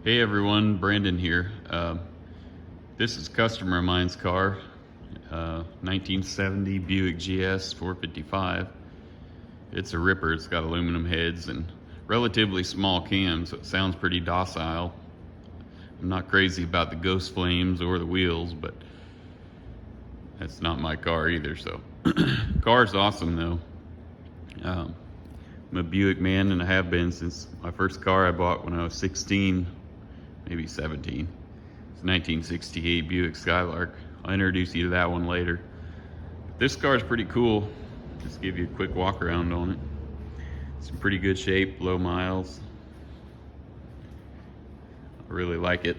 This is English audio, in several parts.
Hey everyone, Brandon here. This is a customer of mine's car, 1970 Buick GS455. It's a ripper. It's got aluminum heads and relatively small cams, so it sounds pretty docile. I'm not crazy about the ghost flames or the wheels, but that's not my car either, so. Car's awesome though. I'm a Buick man and I have been since my first car I bought when I was 16. Maybe 17. It's a 1968 Buick Skylark. I'll introduce you to that one later. This car is pretty cool. Just give you a quick walk around on it. It's in pretty good shape, low miles. I really like it.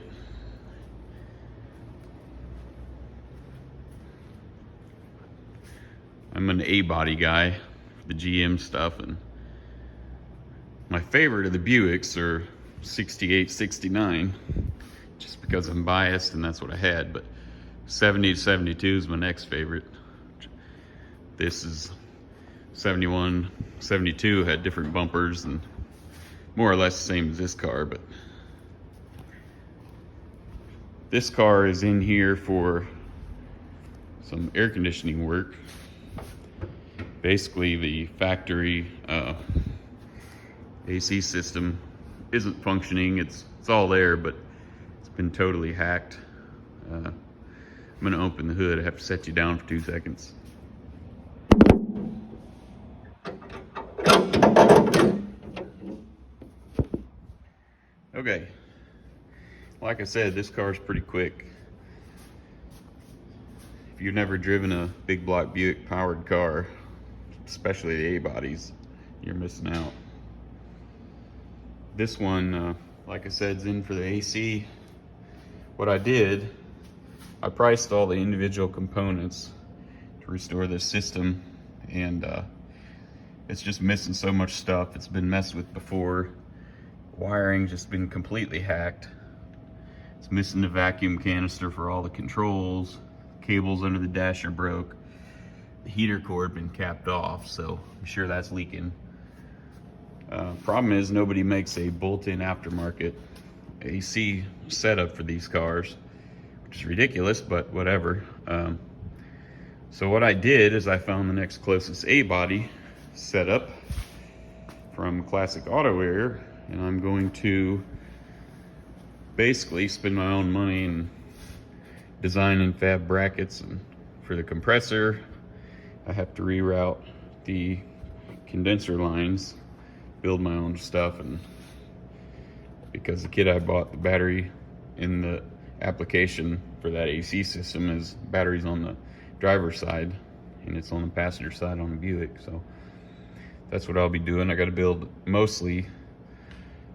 I'm an A-body guy for the GM stuff, and my favorite of the Buicks are 68, 69, just because I'm biased and that's what I had, but 70 to 72 is my next favorite. This is 71, 72 had different bumpers and more or less the same as this car, but this car is in here for some air conditioning work. Basically the factory AC system isn't functioning. It's all there, but it's been totally hacked. I'm gonna open the hood. I have to set you down for 2 seconds. Okay, like I said, this car's pretty quick. If you've never driven a big block Buick powered car, especially the A-bodies, you're missing out. This one, like I said, is in for the AC. What I did, I priced all the individual components to restore this system, and it's just missing so much stuff. It's been messed with before. Wiring just been completely hacked. It's missing the vacuum canister for all the controls. Cables under the dash are broke. The heater cord been capped off, so I'm sure that's leaking. Problem is nobody makes a bolt-in aftermarket AC setup for these cars, which is ridiculous, but whatever. So what I did is I found the next closest A-body setup from Classic Auto Air, and I'm going to basically spend my own money and design and fab brackets. And for the compressor, I have to reroute the condenser lines, build my own stuff, and because the kit I bought, the battery in the application for that AC system is batteries on the driver's side and it's on the passenger side on the Buick, so that's what I'll be doing. I got to build mostly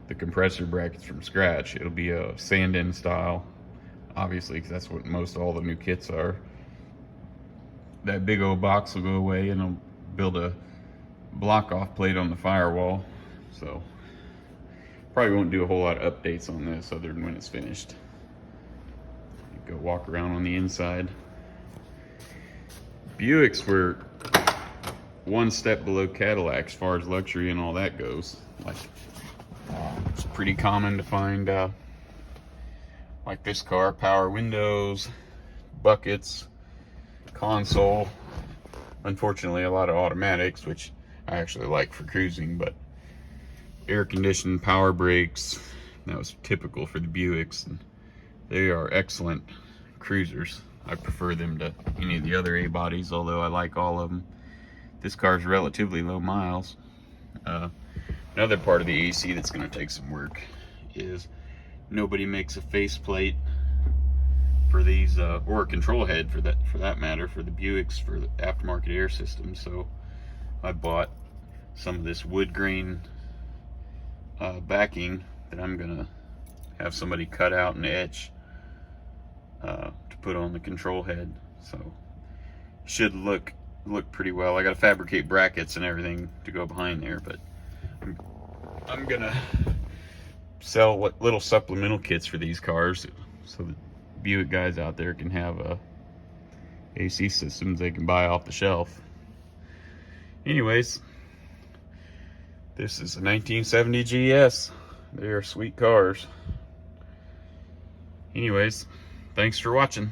the compressor brackets from scratch. It'll be a sand-in style, obviously, because that's what most all the new kits are. That big old box will go away and I'll build a block off plate on the firewall. So probably won't do a whole lot of updates on this other than when it's finished. Go walk around on the inside. Buicks were one step below Cadillac as far as luxury and all that goes. Like, it's pretty common to find like this car, power windows, buckets, console. Unfortunately, a lot of automatics, which I actually like for cruising, but air conditioned, power brakes, that was typical for the Buicks, and they are excellent cruisers. I prefer them to any of the other A-bodies, although I like all of them. This car is relatively low miles. Another part of the AC that's going to take some work is nobody makes a faceplate for these, or a control head for that matter, for the Buicks for the aftermarket air system. So I bought some of this wood grain backing that I'm gonna have somebody cut out and etch to put on the control head. So should look pretty well. I gotta fabricate brackets and everything to go behind there, but I'm gonna sell little supplemental kits for these cars so that Buick guys out there can have AC systems they can buy off the shelf. Anyways, this is a 1970 GS. They are sweet cars. Anyways, thanks for watching.